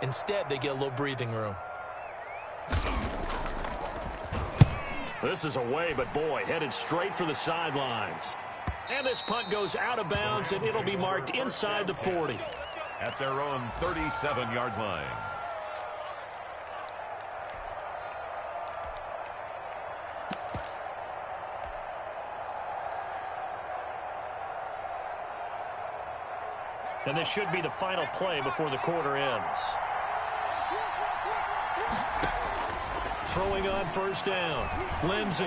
Instead, they get a little breathing room. This is away, but boy, headed straight for the sidelines. And this punt goes out of bounds, and it'll be marked inside the 40. At their own 37-yard line. And this should be the final play before the quarter ends. Throwing on first down. Lindsey.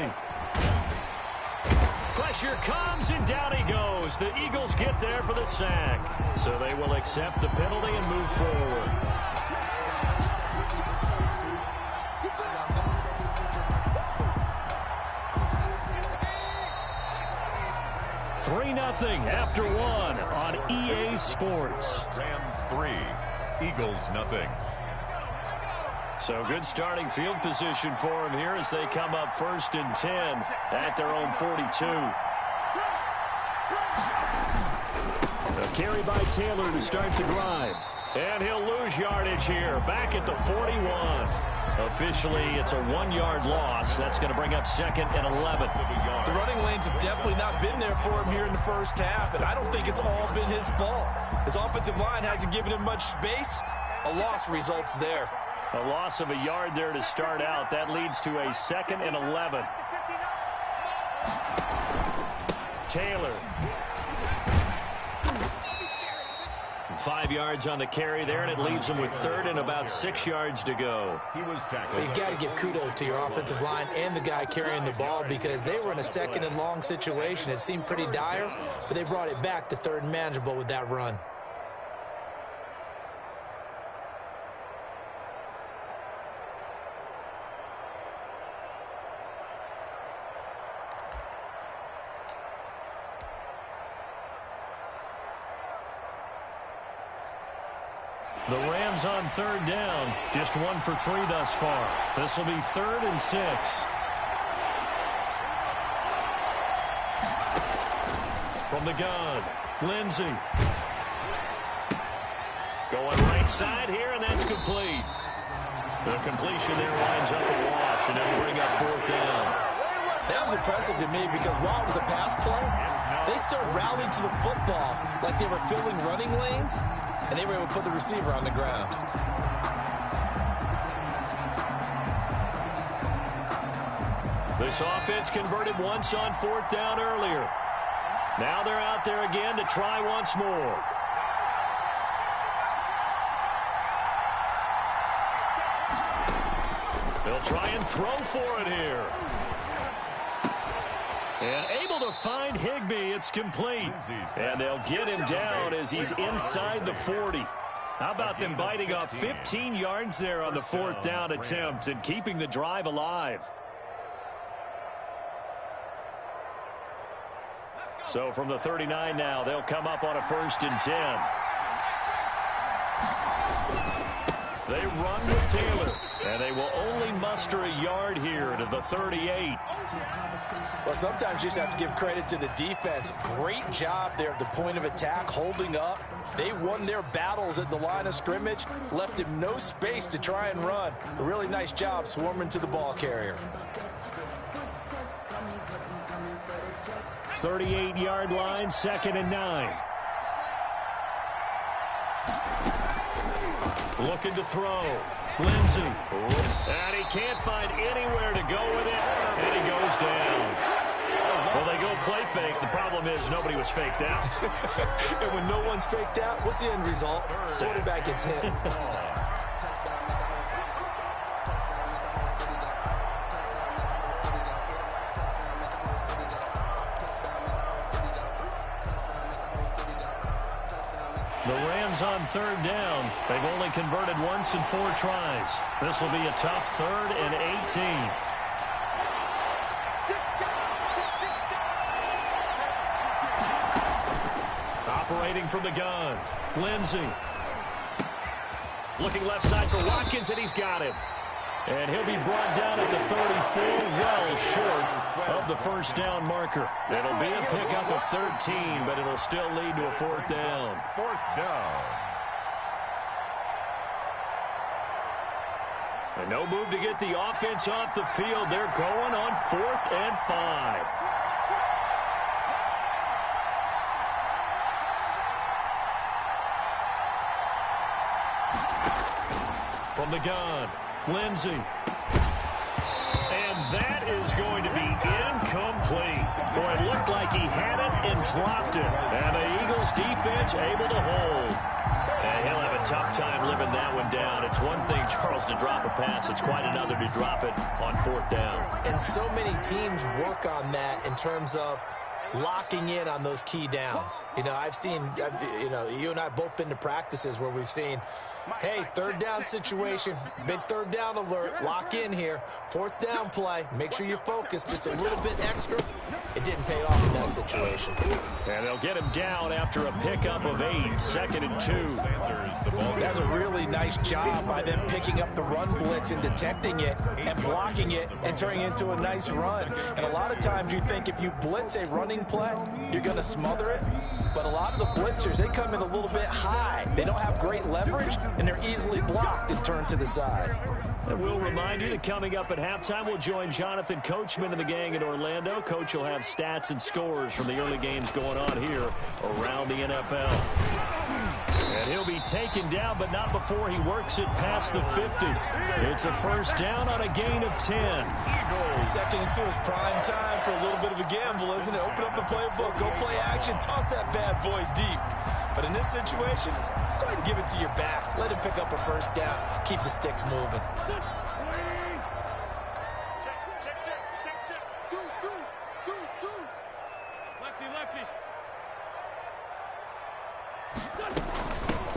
Pressure comes, and down he goes. The Eagles get there for the sack. So they will accept the penalty and move forward. Nothing after one on EA Sports. Rams 3, Eagles nothing. So good starting field position for them here as they come up 1st and 10 at their own 42. A carry by Taylor to start the drive. And he'll lose yardage here, back at the 41. Officially, it's a 1-yard loss. That's going to bring up 2nd and 11. The running lanes have definitely not been there for him here in the first half, and I don't think it's all been his fault. His offensive line hasn't given him much space. A loss results there. A loss of a yard there to start out. That leads to a 2nd and 11. Taylor. 5 yards on the carry there, and it leaves him with 3rd and about 6 yards to go. He was tackled. You got to give kudos to your offensive line and the guy carrying the ball because they were in a 2nd and long situation. It seemed pretty dire, but they brought it back to 3rd and manageable with that run. The Rams on 3rd down. Just 1 for 3 thus far. This will be 3rd and 6. From the gun, Lindsey. Going right side here, and that's complete. The completion there winds up a wash, and it'll bring up 4th down. That was impressive to me because while it was a pass play, they still rallied to the football like they were filling running lanes, and they were able to put the receiver on the ground. This offense converted once on 4th down earlier. Now they're out there again to try once more. They'll try and throw for it here. And able to find Higbee. It's complete. And they'll get him down as he's inside the 40. How about them biting off 15 yards there on the 4th down attempt and keeping the drive alive? So from the 39 now, they'll come up on a 1st and 10. They run with Taylor, and they will only muster a yard here to the 38. Well, sometimes you just have to give credit to the defense. Great job there at the point of attack, holding up. They won their battles at the line of scrimmage, left him no space to try and run. A really nice job swarming to the ball carrier. 38-yard line, 2nd and 9. Looking to throw. Lindsey. And he can't find anywhere to go with it. And he goes down. Well, they go play fake. The problem is nobody was faked out. And when no one's faked out, what's the end result? Quarterback gets hit. The Rams on 3rd down. They've only converted once in 4 tries. This will be a tough 3rd and 18. Operating from the gun. Lindsey. Looking left side for Watkins, and he's got him. And he'll be brought down at the 34, well short of the 1st down marker. It'll be a pickup of 13, but it'll still lead to a 4th down. 4th down. And no move to get the offense off the field. They're going on 4th and 5. From the gun, Lindsey. And that is going to be incomplete. Boy, it looked like he had it and dropped it. And the Eagles defense able to hold. And he'll have a tough time living that one down. It's one thing, Charles, to drop a pass. It's quite another to drop it on 4th down. And so many teams work on that in terms of locking in on those key downs. You know, you and I have both been to practices where we've seen, hey, 3rd down situation, big 3rd down alert, lock in here, 4th down play, make sure you focus just a little bit extra. It didn't pay off in that situation. And they'll get him down after a pickup of 8, 2nd and 2. That's a really nice job by them picking up the run blitz and detecting it and blocking it and turning it into a nice run. And a lot of times you think if you blitz a running play, you're going to smother it. But a lot of the blitzers, they come in a little bit high. They don't have great leverage, and they're easily blocked and turned to the side. And we'll remind you that coming up at halftime, we'll join Jonathan Coachman and the gang in Orlando. Coach will have stats and scores from the early games going on here around the NFL. And he'll be taken down, but not before he works it past the 50. It's a 1st down on a gain of 10. 2nd and 2 is prime time for a little bit of a gamble, isn't it? Open up the playbook, go play action, toss that bad boy deep. But in this situation, go ahead and give it to your back. Let him pick up a 1st down. Keep the sticks moving.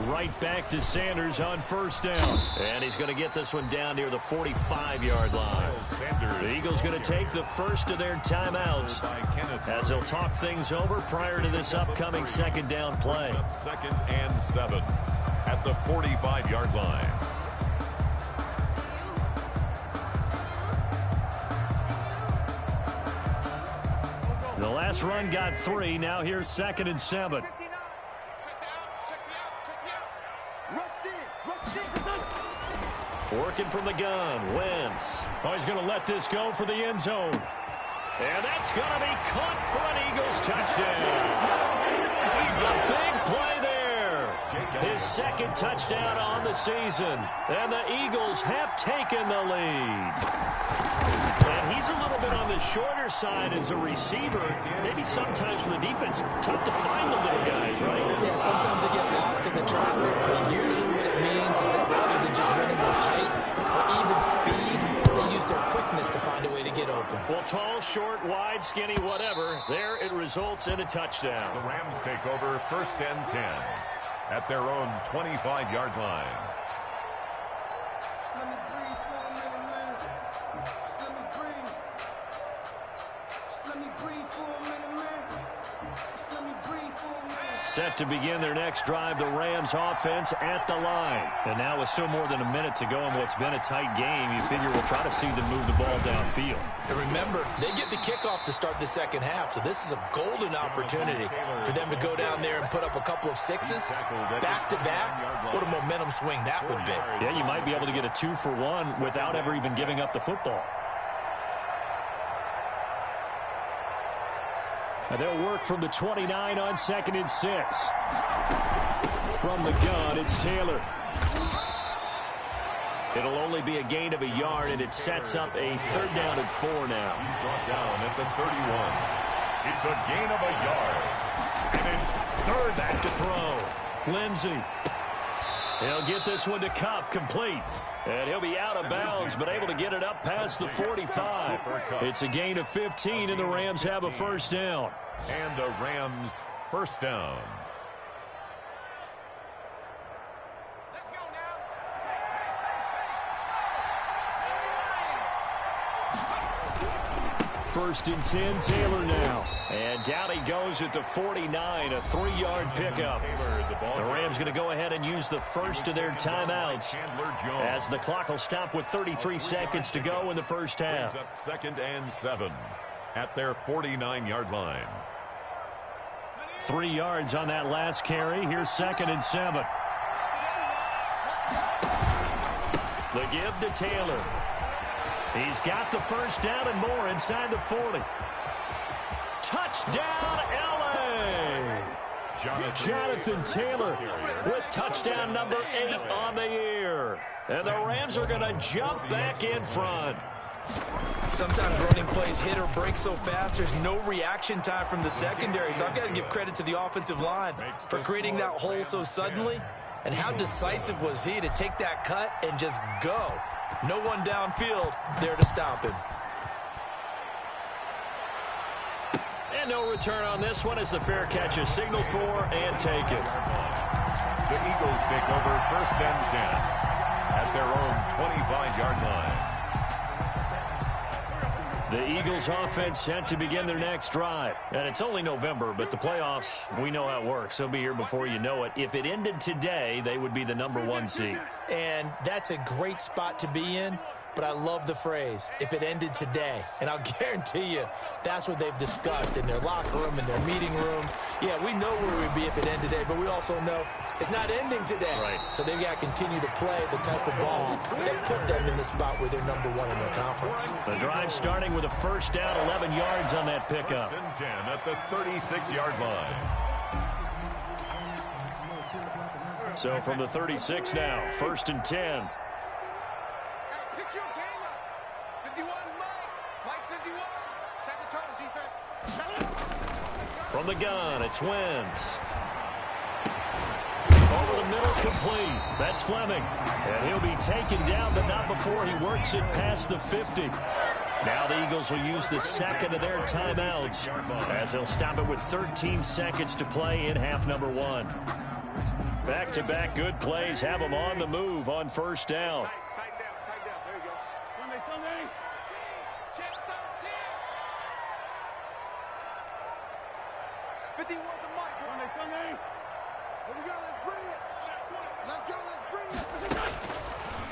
Right back to Sanders on 1st down. And he's going to get this one down near the 45-yard line. The Eagles going to take the first of their timeouts as they'll talk things over prior to this upcoming 2nd down play. 2nd and 7 at the 45-yard line. The last run got 3. Now here's 2nd and 7. Working from the gun, Wentz. Oh, he's going to let this go for the end zone. And that's going to be caught for an Eagles touchdown. A big play there. His 2nd touchdown on the season. And the Eagles have taken the lead. And he's a little bit on the shorter side as a receiver. Maybe sometimes for the defense, tough to find the little guys, right? Yeah, sometimes they get lost in the traffic, but usually what it means is that rather than just winning with height or even speed, they use their quickness to find a way to get open. Well, tall, short, wide, skinny, whatever, there it results in a touchdown. The Rams take over 1st and 10 at their own 25-yard line. Set to begin their next drive, the Rams offense at the line. And now with still more than a minute to go in what's been a tight game, you figure we'll try to see them move the ball downfield. And remember, they get the kickoff to start the 2nd half, so this is a golden opportunity for them to go down there and put up a couple of 6s back-to-back. What a momentum swing that would be. Yeah, you might be able to get a 2-for-1 without ever even giving up the football. And they'll work from the 29 on 2nd and 6. From the gun, it's Taylor. It'll only be a gain of a yard, and it sets up a 3rd down and 4 now. He's brought down at the 31. It's a gain of a yard. And it's 3rd back to throw. Lindsey. He'll get this one to Cup, complete. And he'll be out of bounds, but able to get it up past the 45. It's a gain of 15, and the Rams have a 1st down. And the Rams 1st down. First and 10, Taylor now. And down he goes at the 49, a 3-yard pickup. The Rams going to go ahead and use the first of their timeouts as the clock will stop with 33 seconds to go in the first half. 2nd and 7 at their 49-yard line. 3 yards on that last carry. Here's 2nd and 7. The give to Taylor. He's got the first down and more inside the 40. Touchdown, L.A.! Jonathan Taylor with touchdown number 8 on the year. And the Rams are going to jump back in front. Sometimes running plays hit or break so fast, there's no reaction time from the secondary. So I've got to give credit to the offensive line for creating that hole so suddenly. And how decisive was he to take that cut and just go? No one downfield there to stop him. And no return on this one as the fair catch is signaled for and taken. The Eagles take over 1st and 10 at their own 25-yard line. The Eagles offense set to begin their next drive. And it's only November, but the playoffs, we know how it works. They'll be here before you know it. If it ended today, they would be the #1 seed. And that's a great spot to be in. But I love the phrase, if it ended today. And I'll guarantee you, that's what they've discussed in their locker room, in their meeting rooms. Yeah, we know where we'd be if it ended today, but we also know it's not ending today. Right. So they've got to continue to play the type of ball that put them in the spot where they're #1 in their conference. The drive starting with a first down, 11 yards on that pickup. 1st and 10 at the 36-yard line. So from the 36 now, 1st and 10. From the gun, it's Wentz. Over the middle, complete. That's Fleming. And he'll be taken down, but not before he works it past the 50. Now the Eagles will use the second of their timeouts as they'll stop it with 13 seconds to play in half number 1. Back-to-back good plays have them on the move on first down.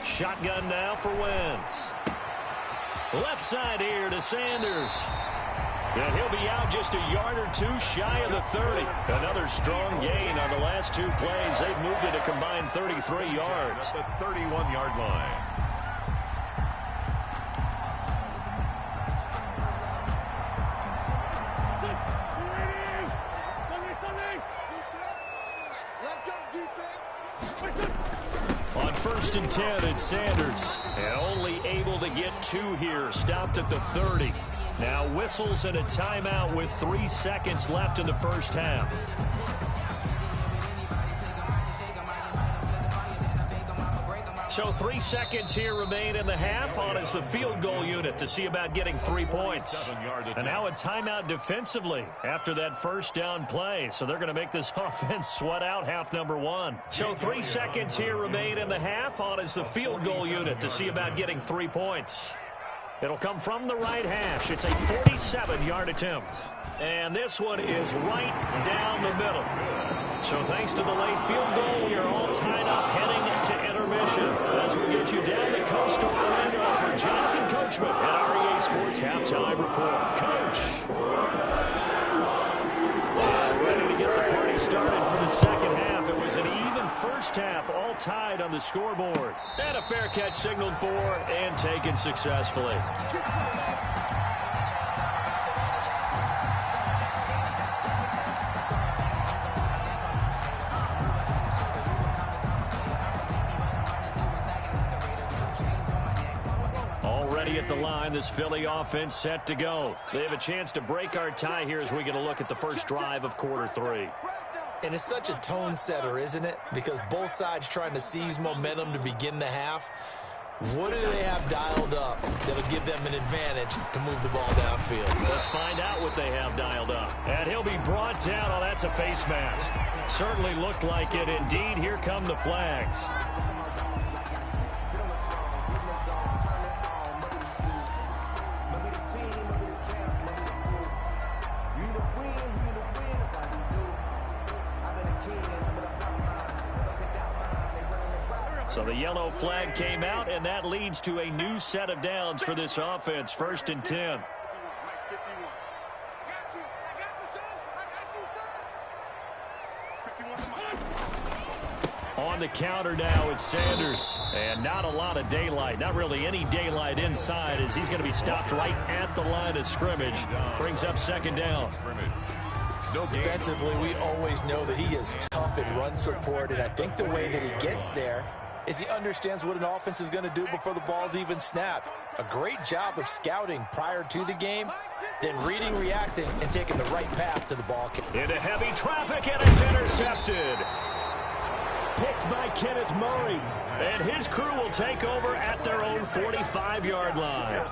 Shotgun now for Wentz. Left side here to Sanders. And he'll be out just a yard or two shy of the 30. Another strong gain on the last 2 plays. They've moved it a combined 33 yards. At the 31-yard line. On 1st and 10, it's Sanders. And only able to get 2 here. Stopped at the 30. Now whistles and a timeout with 3 seconds left in the first half. So 3 seconds here remain in the half. On is the field goal unit to see about getting 3 points. And now a timeout defensively after that first down play. So they're going to make this offense sweat out half number 1. So 3 seconds here remain in the half. On is the field goal unit to see about getting 3 points. It'll come from the right hash. It's a 47-yard attempt. And this one is right down the middle. So thanks to the late field goal, we are all tied up heading to intermission. As we get you down the coast to Orlando for Jonathan Coachman at REA Sports Halftime Report. Coach. Ready to get the party started for the second half. It was an even first half, all tied on the scoreboard. And a fair catch signaled for and taken successfully. Already at the line, this Philly offense set to go. They have a chance to break our tie here as we get a look at the first drive of quarter 3. And it's such a tone setter, isn't it? Because both sides trying to seize momentum to begin the half. What do they have dialed up that'll give them an advantage to move the ball downfield? Let's find out what they have dialed up. And he'll be brought down. Oh, that's a face mask. Certainly looked like it. Indeed, here come the flags. So the yellow flag came out, and that leads to a new set of downs for this offense. 1st and 10. On on the counter now. It's Sanders. And not a lot of daylight. Not really any daylight inside as he's going to be stopped right at the line of scrimmage. Brings up second down. Defensively, we always know that he is tough in run support, and I think the way that he gets there is he understands what an offense is going to do before the ball's even snapped. A great job of scouting prior to the game, then reading, reacting, and taking the right path to the ball. Into heavy traffic, and it's intercepted. Picked by Kenneth Murray. And his crew will take over at their own 45-yard line.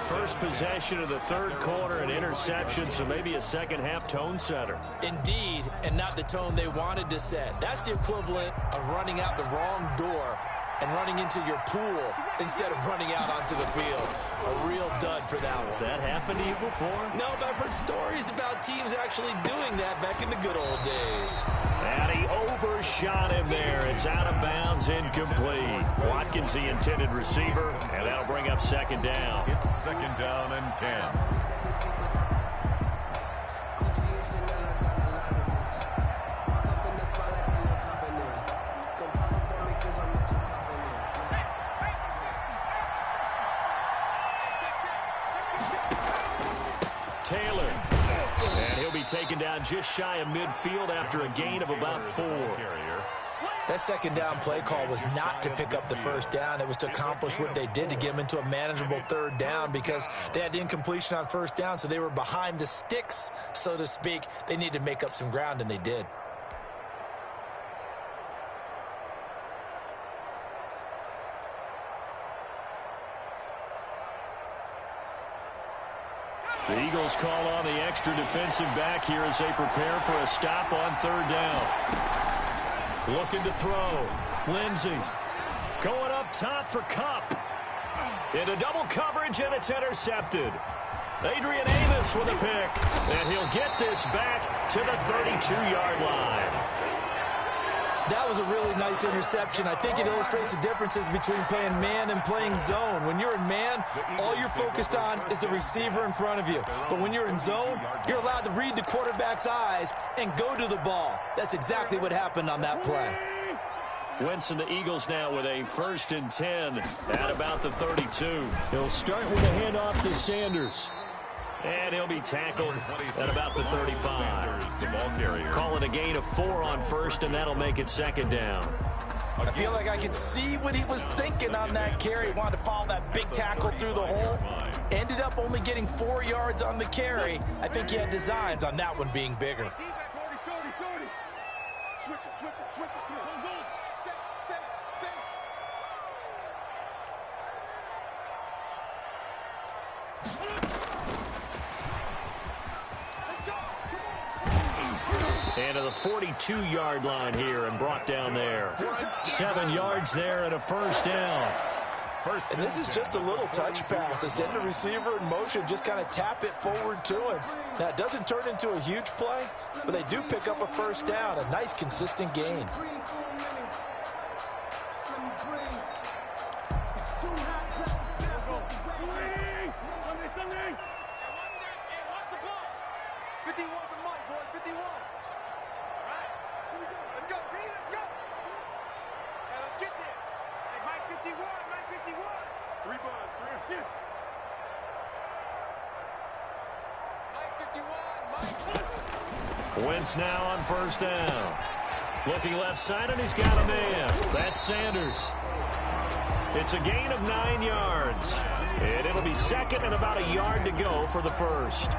First possession of the third quarter, an interception, so maybe a second-half tone setter. Indeed, and not the tone they wanted to set. That's the equivalent of running out the wrong door and running into your pool instead of running out onto the field. A real dud for that one. Has that happened to you before? No, but I've heard stories about teams actually doing that back in the good old days. And he overshot him there. It's out of bounds, incomplete. Watkins, the intended receiver, and that'll bring up second down. It's second down and 10. Taylor, and he'll be taken down just shy of midfield after a gain of about 4. That second down play call was not to pick up the first down. It was to accomplish what they did to get them into a manageable third down because they had incompletion on first down, so they were behind the sticks, so to speak. They needed to make up some ground, and they did. The Eagles call on the extra defensive back here as they prepare for a stop on third down. Looking to throw. Lindsey going up top for Kupp. Into double coverage, and it's intercepted. Adrian Amos with a pick. And he'll get this back to the 32-yard line. That was a really nice interception. I think it illustrates the differences between playing man and playing zone. When you're in man, all you're focused on is the receiver in front of you. But when you're in zone, you're allowed to read the quarterback's eyes and go to the ball. That's exactly what happened on that play. Wentz and the Eagles now with a 1st and 10 at about the 32. He'll start with a handoff to Sanders. And he'll be tackled at about the 35. The ball carrier. Calling a gain of 4 on first, and that'll make it second down. I feel like I could see what he was thinking on that carry. He wanted to follow that big tackle through the hole. Ended up only getting 4 yards on the carry. I think he had designs on that one being bigger. And to the 42-yard line here and brought down there. 7 yards there and a first down. And this is just a little touch pass. They send the receiver in motion, just kind of tap it forward to him. Now, it doesn't turn into a huge play, but they do pick up a first down, a nice, consistent gain. Wentz now on first down. Looking left side, and he's got a man. That's Sanders. It's a gain of 9 yards. And it'll be second and about a yard to go for the first.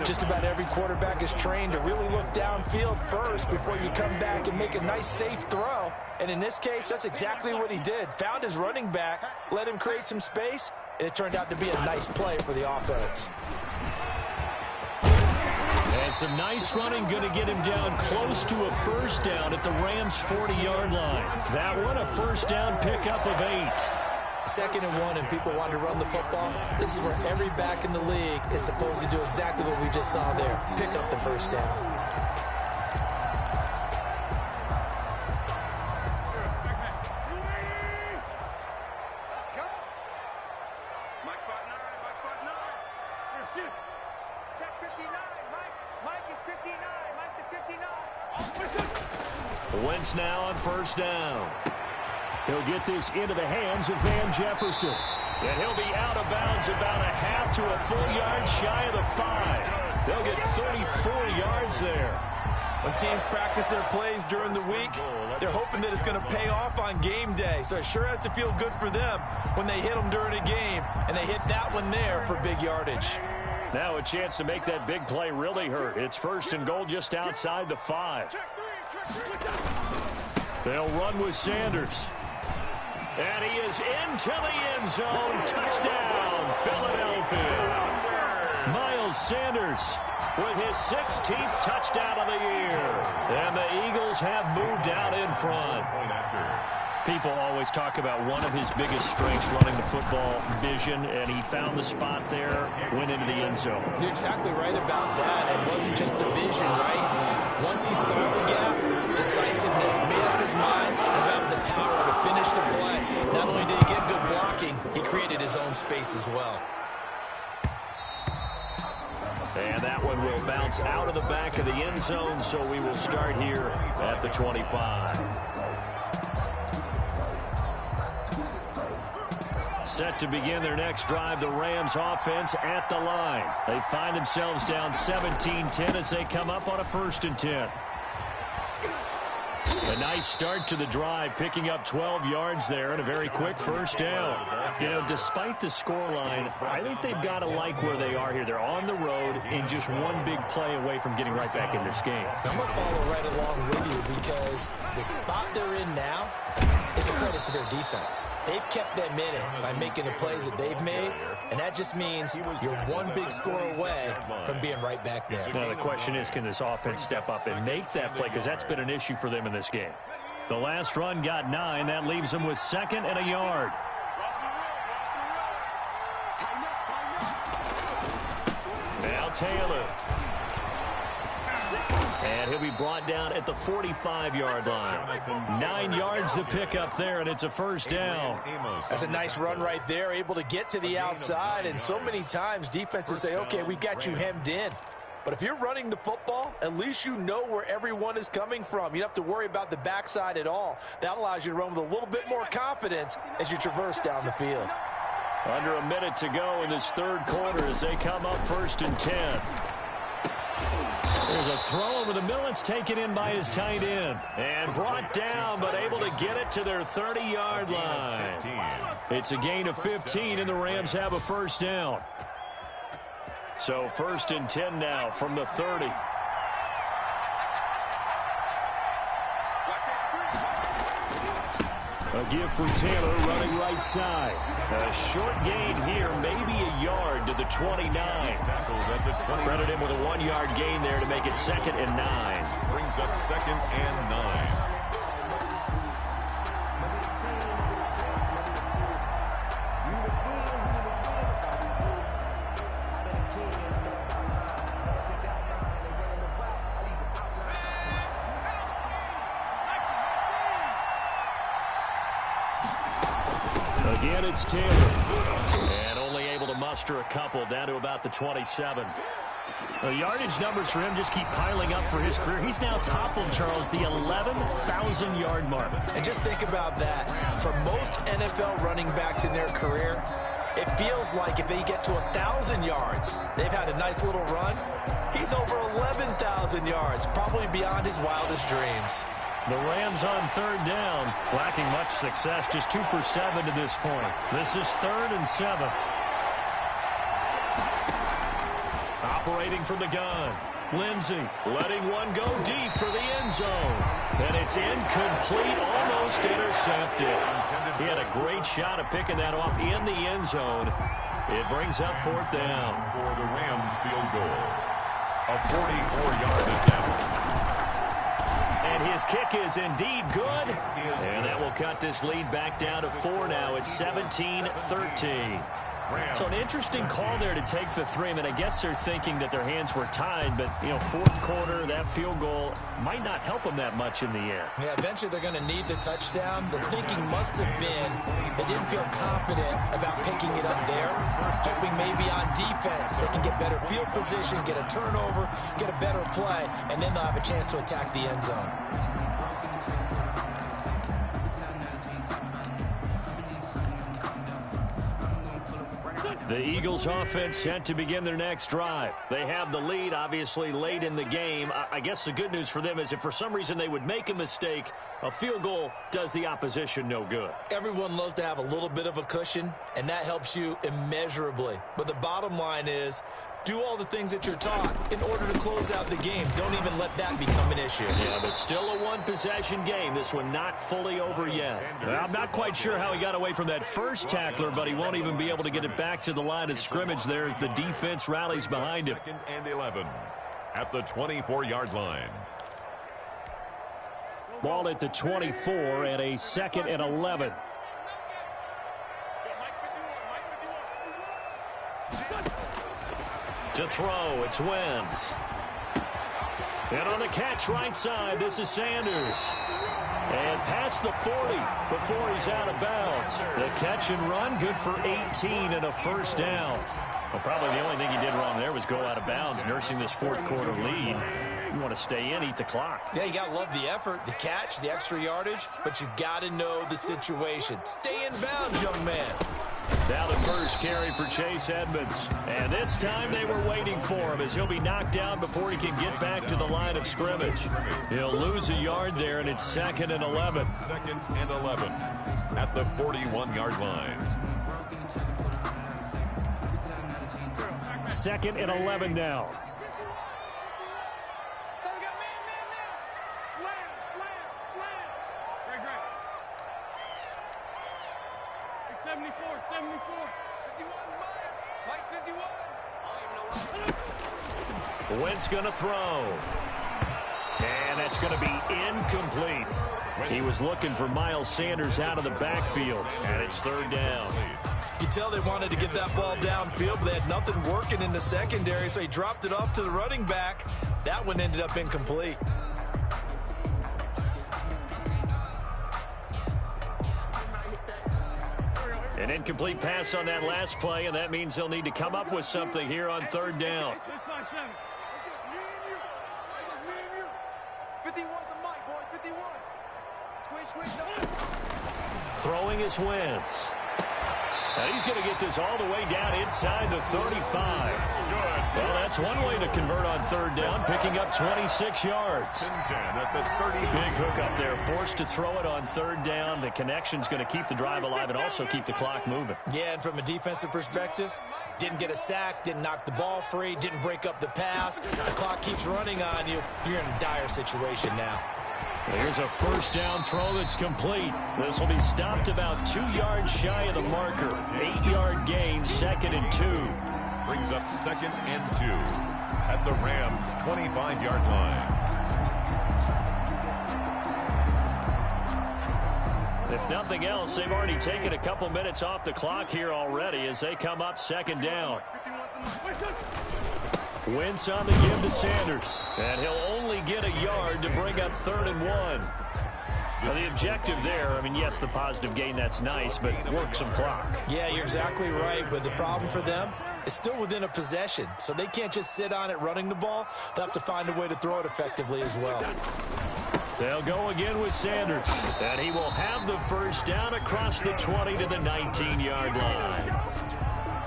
Just about every quarterback is trained to really look downfield first before you come back and make a nice, safe throw. And in this case, that's exactly what he did. Found his running back, let him create some space, and it turned out to be a nice play for the offense. And some nice running, going to get him down close to a first down at the Rams' 40-yard line. That one, a first down pickup of 8. 2nd and 1, and people want to run the football. This is where every back in the league is supposed to do exactly what we just saw there. Pick up the first down. Wentz now on first down. He'll get this into the hands of Van Jefferson. And he'll be out of bounds about a half to a full yard shy of the 5. They'll get 34 yards there. When teams practice their plays during the week, they're hoping that it's going to pay off on game day. So it sure has to feel good for them when they hit them during a game, and they hit that one there for big yardage. Now a chance to make that big play really hurt. It's first and goal just outside the 5. They'll run with Sanders. And he is into the end zone. Touchdown, Philadelphia. Miles Sanders with his 16th touchdown of the year. And the Eagles have moved out in front. People always talk about one of his biggest strengths, running the football, vision, and he found the spot there, went into the end zone. You're exactly right about that. It wasn't just the vision, right? Once he saw the gap, decisiveness, made up his mind, and had the power to finish the play. Not only did he get good blocking, he created his own space as well. And that one will bounce out of the back of the end zone, so we will start here at the 25. Set to begin their next drive, the Rams offense at the line. They find themselves down 17-10 as they come up on a 1st and 10. A nice start to the drive, picking up 12 yards there and a very quick first down. You know, despite the scoreline, I think they've got to like where they are here. They're on the road and just one big play away from getting right back in this game. I'm going to follow right along with you because the spot they're in now is a credit to their defense. They've kept them in it by making the plays that they've made, and that just means you're one big score away from being right back there. Now the question is, can this offense step up and make that play? Because that's been an issue for them in this game. The last run got 9. That leaves them with 2nd and a yard. Now Taylor. And he'll be brought down at the 45-yard line. 9 yards to pick up there, and it's a first down. That's a nice run right there, able to get to the outside. And so many times defenses say, okay, we've got you hemmed in. But if you're running the football, at least you know where everyone is coming from. You don't have to worry about the backside at all. That allows you to run with a little bit more confidence as you traverse down the field. Under a minute to go in this 3rd quarter as they come up 1st and 10. There's a throw over the middle. It's taken in by his tight end. And brought down, but able to get it to their 30-yard line. It's a gain of 15, and the Rams have a first down. So 1st and 10 now from the 30. A give for Taylor running right side. A short gain here, maybe a yard to the 29. Credit him with a 1-yard gain there to make it 2nd and 9. Brings up 2nd and 9. Again, it's Taylor. And only able to muster a couple down to about the 27. The yardage numbers for him just keep piling up for his career. He's now toppled, Charles, the 11,000-yard mark. And just think about that. For most NFL running backs in their career, it feels like if they get to 1,000 yards, they've had a nice little run. He's over 11,000 yards, probably beyond his wildest dreams. The Rams on 3rd down, lacking much success, just 2 for 7 to this point. This is 3rd and 7. Operating from the gun, Lindsey letting one go deep for the end zone. And it's incomplete, almost intercepted. He had a great shot of picking that off in the end zone. It brings up 4th down. For the Rams field goal. A 44-yard attempt. And his kick is indeed good. And that will cut this lead back down to 4 now. It's 17-13. So an interesting call there to take the 3. I mean, I guess they're thinking that their hands were tied, but, you know, 4th quarter, that field goal might not help them that much in the air. Yeah, eventually they're going to need the touchdown. The thinking must have been they didn't feel confident about picking it up there, hoping maybe on defense they can get better field position, get a turnover, get a better play, and then they'll have a chance to attack the end zone. The Eagles offense set to begin their next drive. They have the lead, obviously, late in the game. I guess the good news for them is if for some reason they would make a mistake, a field goal does the opposition no good. Everyone loves to have a little bit of a cushion, and that helps you immeasurably. But the bottom line is, do all the things that you're taught in order to close out the game. Don't even let that become an issue. Yeah, but still a one-possession game. This one not fully over yet. I'm not quite sure how he got away from that first tackler, but he won't even be able to get it back to the line of scrimmage there as the defense rallies behind him. 2nd and 11 at the 24-yard line. Ball at the 24 and a 2nd and 11. To throw, it's Wentz. And on the catch right side, this is Sanders. And past the 40 before he's out of bounds. The catch and run, good for 18 and a first down. Well, probably the only thing he did wrong there was go out of bounds, nursing this fourth quarter lead. You want to stay in, eat the clock. Yeah, you got to love the effort, the catch, the extra yardage, but you got to know the situation. Stay in bounds, young man. Now the first carry for Chase Edmonds. And this time they were waiting for him as he'll be knocked down before he can get back to the line of scrimmage. He'll lose a yard there, and it's 2nd and 11. 2nd and 11 at the 41-yard line. 2nd and 11 now. Wentz going to throw. And that's going to be incomplete. He was looking for Miles Sanders out of the backfield, and it's 3rd down. You tell they wanted to get that ball downfield, but they had nothing working in the secondary, so he dropped it off to the running back. That one ended up incomplete. An incomplete pass on that last play, and that means they'll need to come up with something here on 3rd down. Throwing is Wentz. Now he's going to get this all the way down inside the 35. Well, that's one way to convert on 3rd down, picking up 26 yards. Big hook up there, forced to throw it on 3rd down. The connection's going to keep the drive alive and also keep the clock moving. Yeah, and from a defensive perspective, didn't get a sack, didn't knock the ball free, didn't break up the pass. The clock keeps running on you. You're in a dire situation now. Here's a first down throw that's complete. This will be stopped about 2 yards shy of the marker. 8-yard gain, 2nd and 2. Brings up 2nd and 2 at the Rams' 25-yard line. If nothing else, they've already taken a couple minutes off the clock here already as they come up 2nd down. Wentz on the give to Sanders. And he'll only get a yard to bring up 3rd and 1. Now the objective there, I mean, yes, the positive gain, that's nice, but work some clock. Yeah, you're exactly right. But the problem for them is still within a possession. So they can't just sit on it running the ball. They'll have to find a way to throw it effectively as well. They'll go again with Sanders. And he will have the first down across the 20 to the 19-yard line.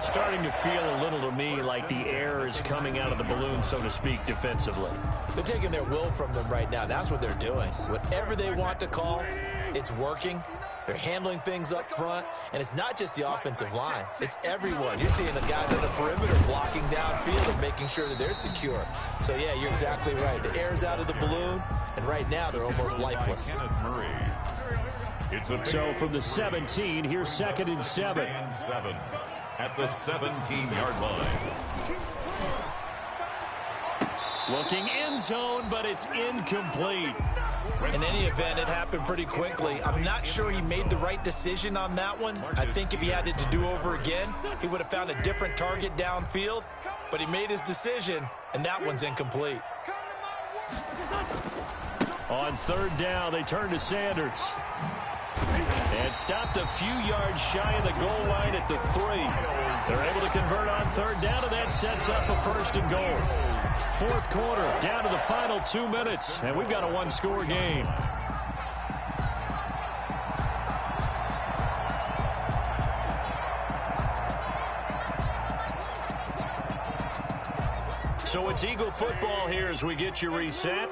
Starting to feel a little to me like the air is coming out of the balloon, so to speak, defensively. They're taking their will from them right now. That's what they're doing. Whatever they want to call, it's working. They're handling things up front, and it's not just the offensive line. It's everyone. You're seeing the guys on the perimeter blocking downfield and making sure that they're secure. So, yeah, you're exactly right. The air's out of the balloon, and right now they're almost lifeless. So from the 17, here's 2nd and 7. At the 17-yard line. Looking end zone, but it's incomplete. In any event, it happened pretty quickly. I'm not sure he made the right decision on that one. I think if he had it to do over again, he would have found a different target downfield. But he made his decision, and that one's incomplete. On 3rd down, they turn to Sanders. And stopped a few yards shy of the goal line at the 3. They're able to convert on 3rd down, and that sets up a 1st and goal. 4th quarter, down to the final 2 minutes, and we've got a one-score game. So it's Eagle football here as we get you reset.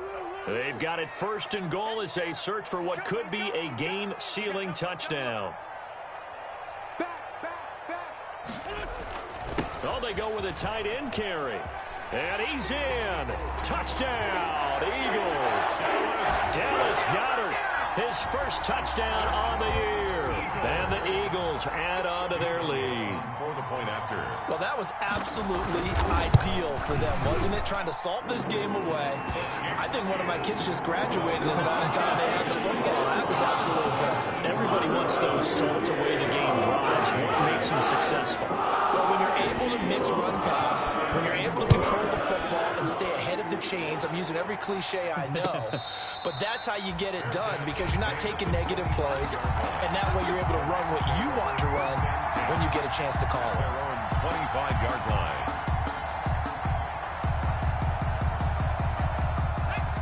They've got it 1st and goal as they search for what could be a game-sealing touchdown. Oh, they go with a tight end carry. And he's in. Touchdown, Eagles. Dallas Goedert, his first touchdown on the year. And the Eagles add on to their lead. For the point after. Well, that was absolutely ideal for them, wasn't it? Trying to salt this game away. I think one of my kids just graduated in the amount of time they had the football. That was absolutely impressive. Everybody wants those salt away the game drives. What makes them successful? Well, when you're able to mix run pass, when you're able to control the football and stay ahead of the chains, I'm using every cliche I know, but that's how you get it done because you're not taking negative plays, and that way you're able to run what you want to run when you get a chance to call it. Their own 25-yard line.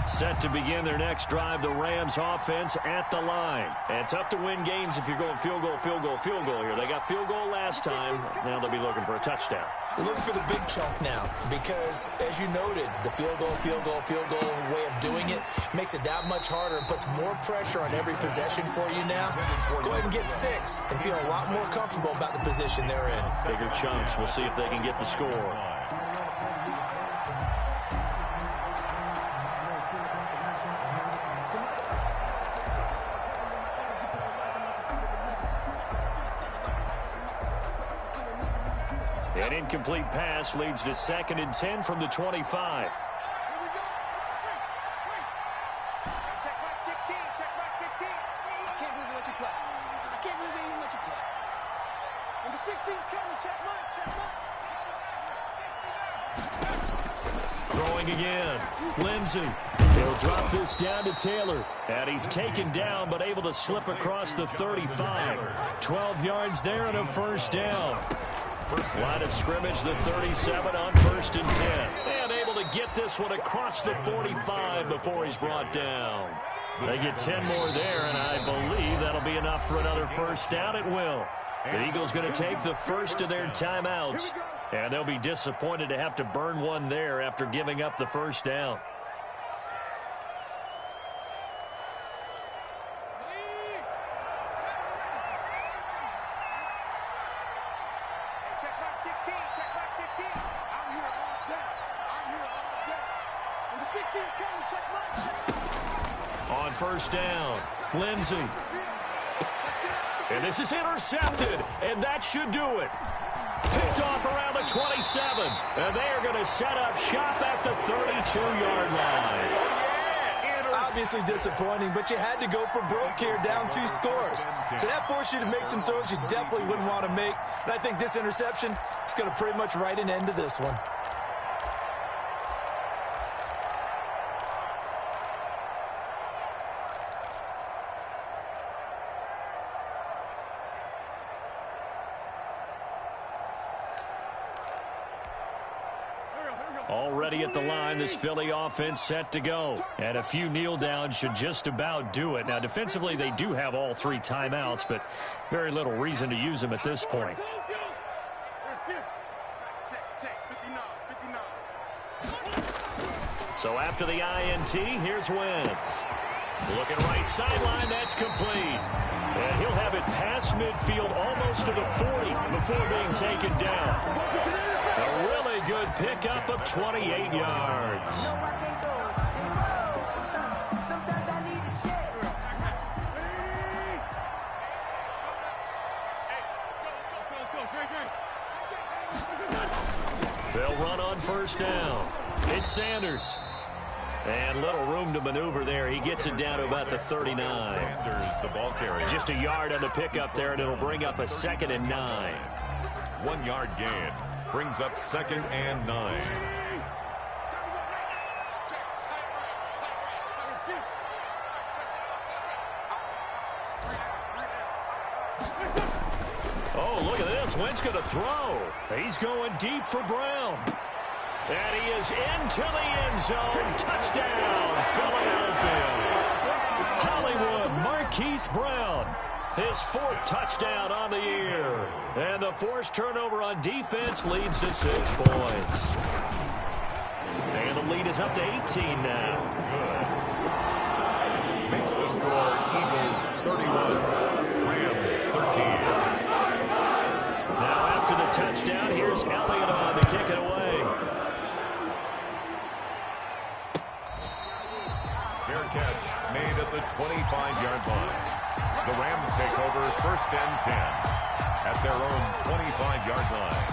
Set to begin their next drive, the Rams offense at the line. And tough to win games if you're going field goal, field goal, field goal here. They got field goal last time. Now they'll be looking for a touchdown. They're looking for the big chunk now because, as you noted, the field goal way of doing it makes it that much harder and puts more pressure on every possession for you now. Go ahead and get 6 and feel a lot more comfortable about the position they're in. Bigger chunks. We'll see if they can get the score. An incomplete pass leads to 2nd and 10 from the 25. Check back 16. Check back 16. I can't believe they let you play. I can't believe they even let you play. Number 16's coming. Check Mike. Throwing again. Lindsey. He'll drop this down to Taylor. And he's taken down but able to slip across the 35. 12 yards there and a 1st down. Line of scrimmage, the 37 on 1st and 10. And able to get this one across the 45 before he's brought down. They get 10 more there, and I believe that'll be enough for another 1st down. It will. The Eagles going to take the first of their timeouts. And they'll be disappointed to have to burn one there after giving up the 1st down. On 1st down, Lindsey. And this is intercepted, and that should do it. Picked off around the 27, and they are going to set up shop at the 32-yard line. Obviously disappointing, but you had to go for broke here, down 2 scores. So that forced you to make some throws you definitely wouldn't want to make. And I think this interception is going to pretty much write an end to this one. Already at the line, this Philly offense set to go. And a few kneel downs should just about do it. Now, defensively, they do have all 3 timeouts, but very little reason to use them at this point. So after the INT, here's Wentz. Looking right sideline, that's complete. And he'll have it past midfield almost to the 40 before being taken down. A really good pickup of 28 yards. They'll run on 1st down. It's Sanders. And little room to maneuver there. He gets it down to about the 39. Sanders, the ball carrier. Just a yard on the pickup there, and it'll bring up a 2nd and 9. 1 yard gain. Brings up 2nd and 9. Oh, look at this. Wentz going to throw. He's going deep for Brown. And he is into the end zone. Touchdown, Philadelphia. Hollywood Marquise Brown. His 4th touchdown on the year. And the forced turnover on defense leads to 6 points. And the lead is up to 18 now. Good. Makes the score Eagles 31, Rams 13. Now after the touchdown, here's Elliott on to kick it away. Fair catch made at the 25-yard line. The Rams take over 1st and 10 at their own 25-yard line.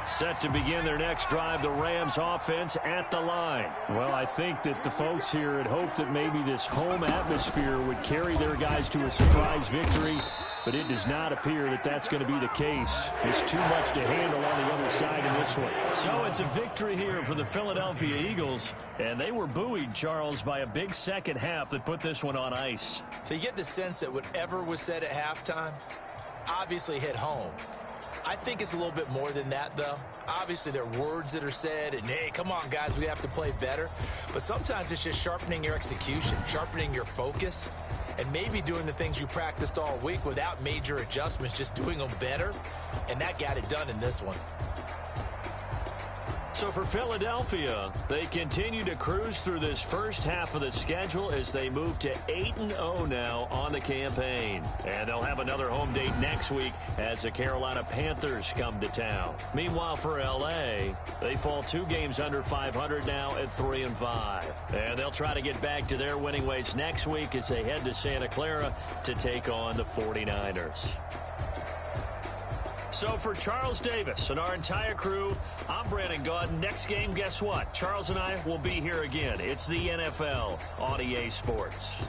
Set to begin their next drive, the Rams offense at the line. Well, I think that the folks here had hoped that maybe this home atmosphere would carry their guys to a surprise victory, but it does not appear that that's going to be the case. There's too much to handle on the other side in this one. So it's a victory here for the Philadelphia Eagles, and they were buoyed, Charles, by a big second half that put this one on ice. So you get the sense that whatever was said at halftime obviously hit home. I think it's a little bit more than that, though. Obviously, there are words that are said, and, hey, come on, guys, we have to play better. But sometimes it's just sharpening your execution, sharpening your focus, and maybe doing the things you practiced all week without major adjustments, just doing them better. And that got it done in this one. So for Philadelphia, they continue to cruise through this first half of the schedule as they move to 8-0 now on the campaign. And they'll have another home date next week as the Carolina Panthers come to town. Meanwhile, for L.A., they fall 2 games under 500 now at 3-5. And they'll try to get back to their winning ways next week as they head to Santa Clara to take on the 49ers. So for Charles Davis and our entire crew, I'm Brandon Gaudin. Next game, guess what? Charles and I will be here again. It's the NFL on EA Sports.